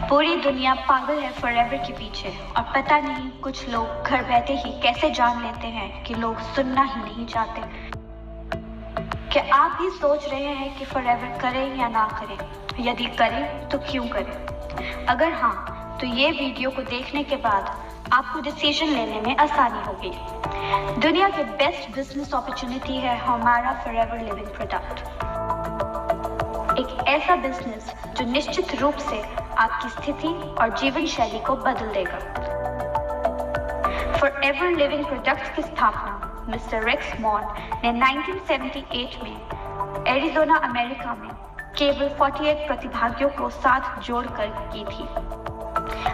पूरी दुनिया पागल है फॉरएवर के पीछे और पता नहीं कुछ लोग घर बैठे ही कैसे जान लेते हैं कि लोग सुनना ही नहीं चाहते। क्या आप भी सोच रहे हैं कि फॉरएवर करें या ना करें? यदि करें तो क्यों करें? अगर हाँ, तो ये वीडियो को देखने के बाद आपको डिसीजन लेने में आसानी होगी। दुनिया के बेस्ट बिजनेस अपॉर्चुनिटी है हमारा फॉरएवर लिविंग प्रोडक्ट। एक ऐसा बिजनेस जो निश्चित रूप से आपकी स्थिति और जीवन शैली को बदल देगा। फॉरएवर लिविंग प्रोडक्ट की स्थापना मिस्टर रेक्स मॉन ने 1978 में एरिज़ोना अमेरिका में केवल 48 प्रतिभागियों को साथ जोड़कर की थी।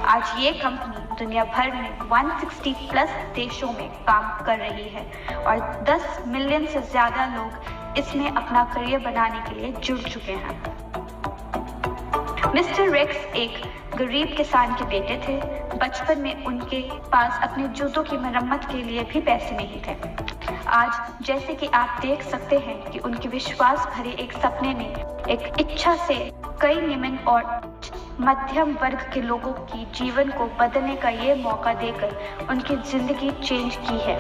आज ये कंपनी दुनिया भर में 160 प्लस देशों में काम कर रही है और 10 मिलियन से ज्यादा लोग इसमें अपना करियर बनाने के लिए जुड़ चुके हैं। मिस्टर रेक्स एक गरीब किसान के बेटे थे। बचपन में उनके पास अपने जूतों की मरम्मत के लिए भी पैसे नहीं थे। आज जैसे कि आप देख सकते हैं कि उनके विश्वास भरे एक सपने ने एक इच्छा से कई निम्न और मध्यम वर्ग के लोगों की जीवन को बदलने का ये मौका देकर उनकी जिंदगी चेंज की है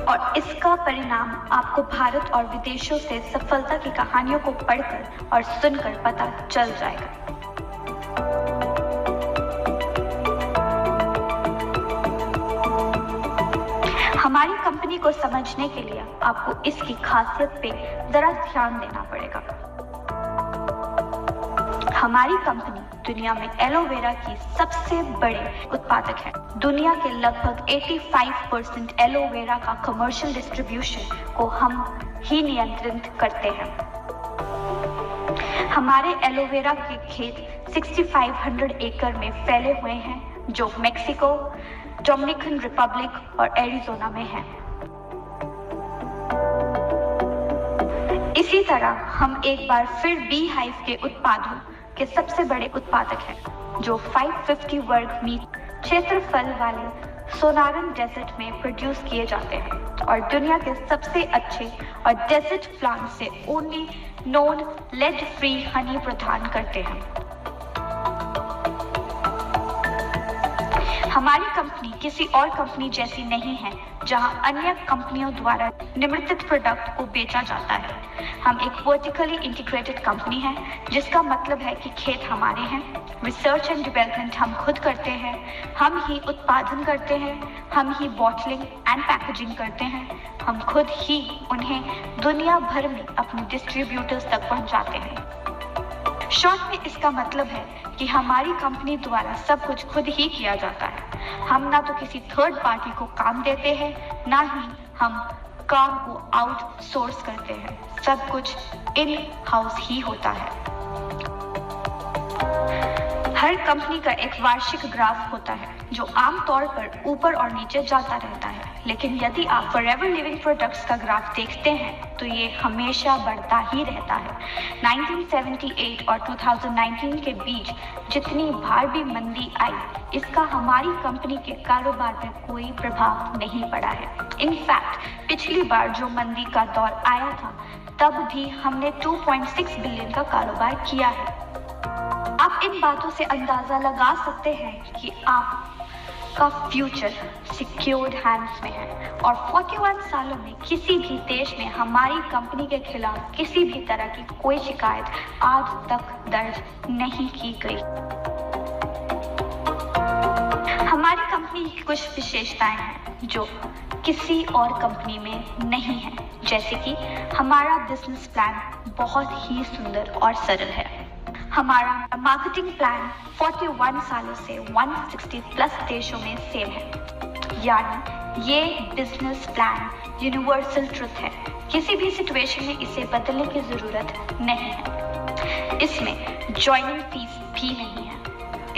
और इसका परिणाम आपको भारत और विदेशों से सफलता की कहानियों को पढ़कर और सुनकर पता चल जाएगा। हमारी कंपनी को समझने के लिए आपको इसकी खासियत पे जरा ध्यान देना पड़ेगा। हमारी कंपनी दुनिया में एलोवेरा की सबसे बड़े उत्पादक है। दुनिया के लगभग 85% एलोवेरा का कमर्शियल डिस्ट्रीब्यूशन को हम ही नियंत्रित करते हैं। हमारे एलोवेरा के खेत 6500 एकड़ में फैले हुए हैं जो मेक्सिको, डोमिनिकन रिपब्लिक और एरिज़ोना में है। इसी तरह हम एक बार फिर बी हाइव के उत्पादों के सबसे बड़े उत्पादक हैं जो 550 वर्ग मीटर क्षेत्रफल वाले सोनारन डेजर्ट में प्रोड्यूस किए जाते हैं और दुनिया के सबसे अच्छे और डेजर्ट प्लांट से only non lead free honey प्रदान करते हैं। हमारी कंपनी किसी और कंपनी जैसी नहीं है जहां अन्य कंपनियों द्वारा निर्मित प्रोडक्ट को बेचा जाता है। हम एक वर्टिकली इंटीग्रेटेड कंपनी है जिसका मतलब है कि खेत हमारे हैं, रिसर्च एंड डेवलपमेंट हम खुद करते हैं, हम ही उत्पादन करते हैं, हम ही बॉटलिंग एंड पैकेजिंग करते हैं, हम खुद ही उन्हें दुनिया भर में अपने डिस्ट्रीब्यूटर्स तक पहुंचाते हैं। शॉर्ट में इसका मतलब है कि हमारी कंपनी द्वारा सब कुछ खुद ही किया जाता है। हम ना तो किसी थर्ड पार्टी को काम देते हैं, ना ही हम काम को आउटसोर्स करते हैं। सब कुछ इन हाउस ही होता है। हर कंपनी का एक वार्षिक ग्राफ होता है जो आमतौर पर ऊपर और नीचे जाता रहता है, लेकिन यदि आप फॉरएवर लिविंग प्रोडक्ट्स का ग्राफ देखते हैं तो ये हमेशा बढ़ता ही रहता है। 1978 और 2019 के बीच जितनी बार भी मंदी आई, इसका हमारी कंपनी के कारोबार पर कोई प्रभाव नहीं पड़ा है। इनफैक्ट पिछली बार जो मंदी का दौर आया था तब भी हमने 2.6 बिलियन का कारोबार किया है। आप इन बातों से अंदाजा लगा सकते हैं कि आपका फ्यूचर सिक्योर्ड हैंड्स में है और 41 सालों में किसी भी देश में हमारी कंपनी के खिलाफ किसी भी तरह की कोई शिकायत आज तक दर्ज नहीं की गई। हमारी कंपनी की कुछ विशेषताएं हैं जो किसी और कंपनी में नहीं है, जैसे कि हमारा बिजनेस प्लान बहुत ही सुंदर और सरल है। हमारा मार्केटिंग प्लान 41 सालों से 160 प्लस देशों में सेम है। यानी ये बिजनेस प्लान यूनिवर्सल ट्रुथ है। किसी भी सिचुएशन में इसे बदलने की जरूरत नहीं है। इसमें ज्वाइनिंग फीस भी नहीं है।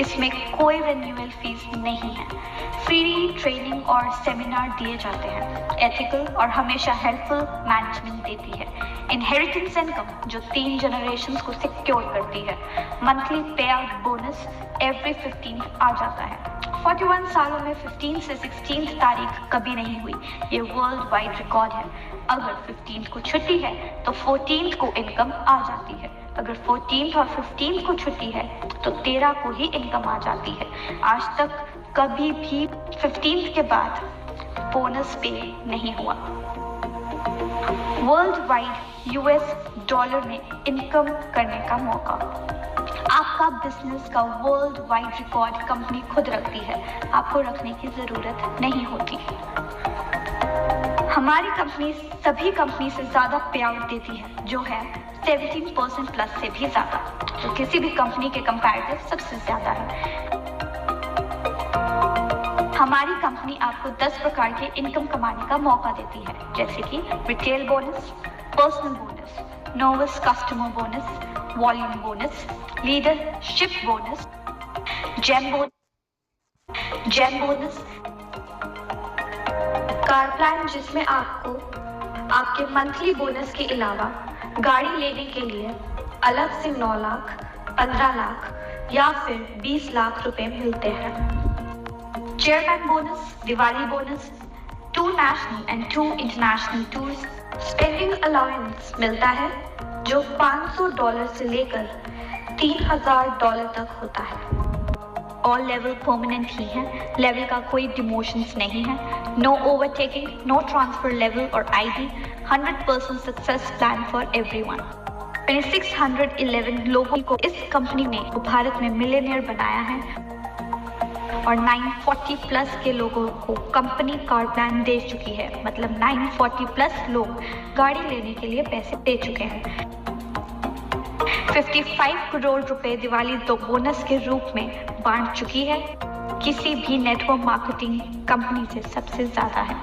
इसमें कोई रिन्यूअल फीस नहीं है। फ्री ट्रेनिंग और सेमिनार दिए जाते हैं। एथिकल और हमेशा हेल्पफुल मैनेजमेंट देती है। इनहेरिटेंस इनकम जो 3 जनरेशंस को सिक्योर करती है। मंथली पे आउट बोनस एवरी 15th आ जाता है। 41 सालों में 15th से 16th तारीख कभी नहीं हुई। ये वर्ल्ड वाइड रिकॉर्ड है। अगर 15th को छुट्टी है तो 14th को इनकम आ जाती है। अगर 14th और 15th को छुट्टी है तो 13 को ही इनकम आ जाती है। आज तक कभी भी 15th के बाद बोनस पे नहीं हुआ। वर्ल्ड वाइड US डॉलर में इनकम करने का मौका। आपका बिजनेस का वर्ल्ड वाइड रिकॉर्ड कंपनी खुद रखती है, आपको रखने की जरूरत नहीं होती। हमारी कंपनी सभी कंपनी से ज्यादा पे आउट देती है, जो है 17% प्लस से भी ज्यादा, जो किसी भी कंपनी के कंपैरेटिव सबसे ज्यादा है। हमारी कंपनी आपको 10 प्रकार के इनकम कमाने का मौका देती है, जैसे कि retail bonus, personal bonus, novice customer bonus, volume bonus, leadership bonus, gem bonus, car plan जिसमें आपको आपके मंथली बोनस के अलावा गाड़ी लेने के लिए अलग से 9 लाख, 15 लाख या फिर 20 लाख रुपए मिलते हैं। Chairman bonus, Diwali bonus, 2 national and 2 international tours, spending allowance मिलता है जो $500 से लेकर $3000 तक होता है। ऑल लेवल परमानेंट ही है, लेवल का कोई डिमोशंस नहीं है। No overtaking, no transfer level और ID, 100% success plan for everyone. 2611 लोगों को इस कंपनी ने भारत में मिलियनेयर बनाया है और 940 प्लस के लोगों को कंपनी कार प्लान दे चुकी है। मतलब 940 प्लस लोग गाड़ी लेने के लिए पैसे दे चुके हैं। 55 करोड़ रुपए दिवाली दो बोनस के रूप में बांट चुकी है, किसी भी नेटवर्क मार्केटिंग कंपनी से सबसे ज्यादा है।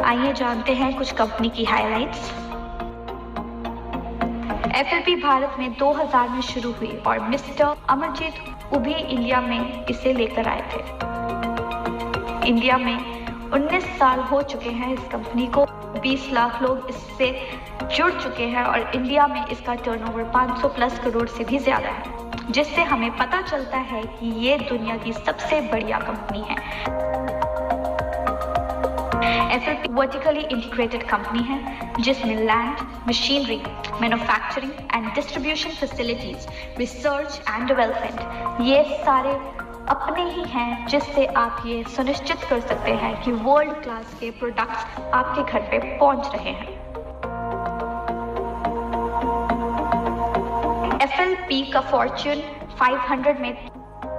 आइए जानते हैं कुछ कंपनी की हाइलाइट्स। FLP भारत में 2000 में शुरू हुई और मिस्टर अमरजीत उभी इंडिया में इसे लेकर आए थे। इंडिया में 19 साल हो चुके हैं इस कंपनी को, 20 लाख लोग इससे जुड़ चुके हैं और इंडिया में इसका टर्नओवर 500 प्लस करोड़ से भी ज्यादा है, जिससे हमें पता चलता है कि ये दुनिया की सबसे बढ़िया कंपनी है। FLP वर्टिकली इंटीग्रेटेड कंपनी है जिसमें land, machinery, manufacturing and distribution facilities, research and development ये सारे अपने ही हैं, जिससे आप ये सुनिश्चित कर सकते हैं कि वर्ल्ड क्लास के प्रोडक्ट्स आपके घर पे पहुंच रहे हैं। FLP का फॉर्च्यून 500 में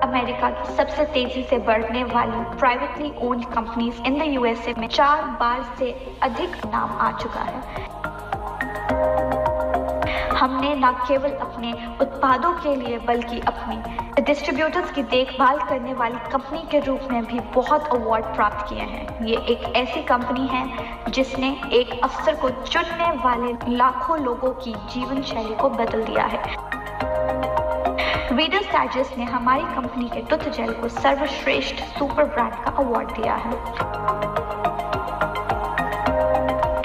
अमेरिका की सबसे तेजी से बढ़ने वाली privately owned companies in the USA में 4 बार से अधिक नाम आ चुका है। हमने न केवल अपने उत्पादों के लिए बल्कि अपने डिस्ट्रीब्यूटर्स की देखभाल करने वाली कंपनी के रूप में भी बहुत अवार्ड प्राप्त किए हैं। ये एक ऐसी कंपनी है जिसने एक अफसर को चुनने वाले लाखों लोगों की जीवन शैली को बदल दिया है। रीडर्स डाइजेस्ट ने हमारी कंपनी के टूथ जेल को सर्वश्रेष्ठ सुपर ब्रांड का अवार्ड दिया है।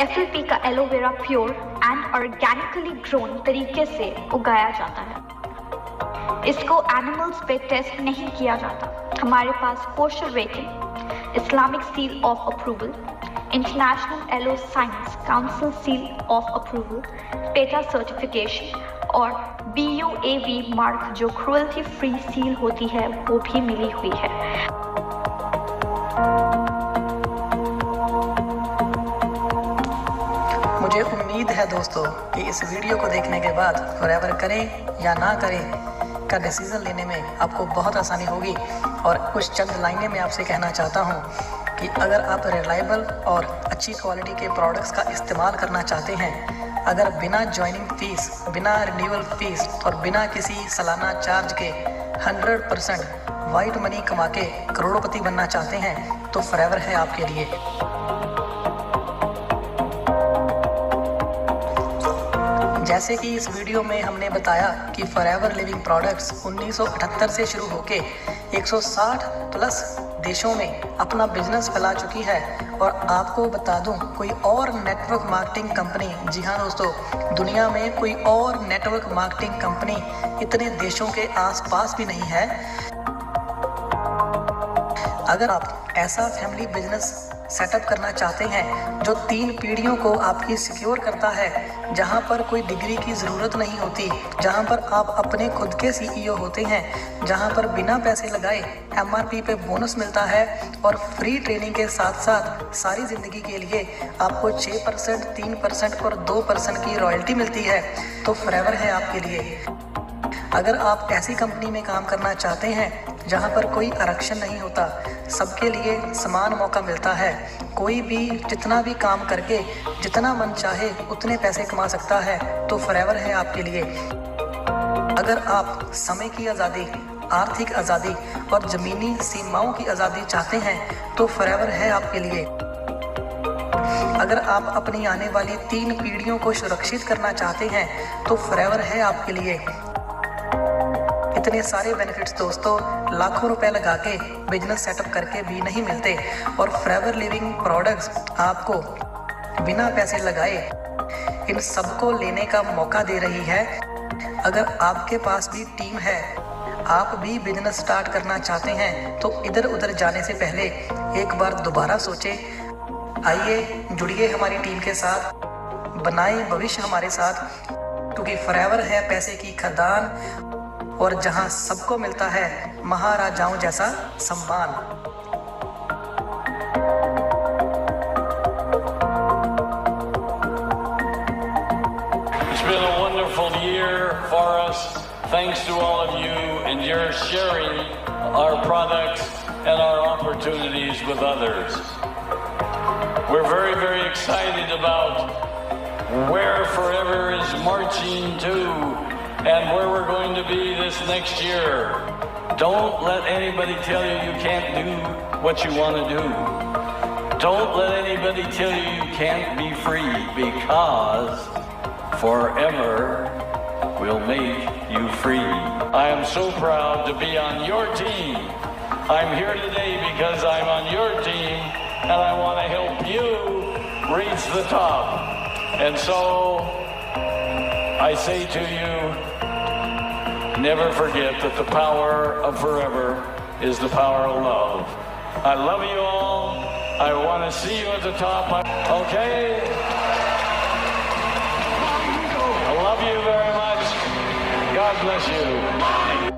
FLP का aloe vera pure and organically grown तरीके से उगाया जाता है। इसको एनिमल्स पे टेस्ट नहीं किया जाता। हमारे पास kosher rating, Islamic seal of approval, International Aloe Science Council seal of approval, PETA certification और BUAV मार्क जो क्रुएल्टी फ्री सील होती है वो भी मिली हुई है। मुझे उम्मीद है दोस्तों कि इस वीडियो को देखने के बाद फॉरएवर करें या ना करें का डिसीजन लेने में आपको बहुत आसानी होगी। और कुछ चंद लाइनें मैं आपसे कहना चाहता हूँ कि अगर आप रिलायबल और अच्छी क्वालिटी के प्रोडक्ट्स का इस्तेमाल करना चाहते हैं, अगर बिना ज्वाइनिंग फीस, बिना रिन्यूअल फीस और बिना किसी सालाना चार्ज के 100% वाइट मनी कमा के करोड़पति बनना चाहते हैं तो फॉरएवर है आपके लिए। जैसे कि इस वीडियो में हमने बताया कि फॉरएवर लिविंग प्रोडक्ट्स 1978 से शुरू होके 160 प्लस देशों में अपना बिजनेस फैला चुकी है। और आपको बता दूं, कोई और नेटवर्क मार्केटिंग कंपनी, जी हाँ दोस्तों, दुनिया में कोई और नेटवर्क मार्केटिंग कंपनी इतने देशों के आसपास भी नहीं है। अगर आप ऐसा फैमिली बिजनेस सेटअप करना चाहते हैं जो 3 पीढ़ियों को आपकी सिक्योर करता है, जहां पर कोई डिग्री की ज़रूरत नहीं होती, जहां पर आप अपने खुद के CEO होते हैं, जहां पर बिना पैसे लगाए MRP पे बोनस मिलता है और फ्री ट्रेनिंग के साथ साथ सारी ज़िंदगी के लिए आपको 6%, 3% और 2% की रॉयल्टी मिलती है, तो फॉरएवर है आपके लिए। अगर आप ऐसी कंपनी में काम करना चाहते हैं जहां पर कोई आरक्षण नहीं होता, सबके लिए समान मौका मिलता है, कोई भी जितना भी काम करके जितना मन चाहे उतने पैसे कमा सकता है, तो फॉरएवर है आपके लिए। अगर आप समय की आज़ादी, आर्थिक आज़ादी और ज़मीनी सीमाओं की आज़ादी चाहते हैं, तो फॉरएवर है आपके लिए। अगर आप अपनी आने वाली 3 पीढ़ियों को सुरक्षित करना चाहते हैं, तो फॉरएवर है आपके लिए। इतने सारे बेनिफिट्स दोस्तों लाखों रुपए लगा के बिजनेस सेटअप करके भी नहीं मिलते, और फॉरएवर लिविंग प्रोडक्ट्स आपको बिना पैसे लगाए इन सबको लेने का मौका दे रही है। अगर आपके पास भी टीम है, आप भी बिजनेस स्टार्ट करना चाहते हैं, तो इधर उधर जाने से पहले एक बार दोबारा सोचें। आइए जुड़िए हमारी टीम के साथ, बनाएं भविष्य हमारे साथ, क्योंकि फॉरएवर है पैसे की खदान और जहां सबको मिलता है महाराजाओं जैसा सम्मान। It's been a wonderful year for us. Thanks to all of you and your sharing our products and our opportunities with others. We're very, very excited about where Forever is marching to and where we're going to be this next year. Don't let anybody tell you you can't do what you want to do. Don't let anybody tell you you can't be free, because Forever will make you free. I am so proud to be on your team. I'm here today because I'm on your team and I want to help you reach the top. And so I say to you, never forget that the power of Forever is the power of love. I love you all. I want to see you at the top. Okay? I love you very much. God bless you.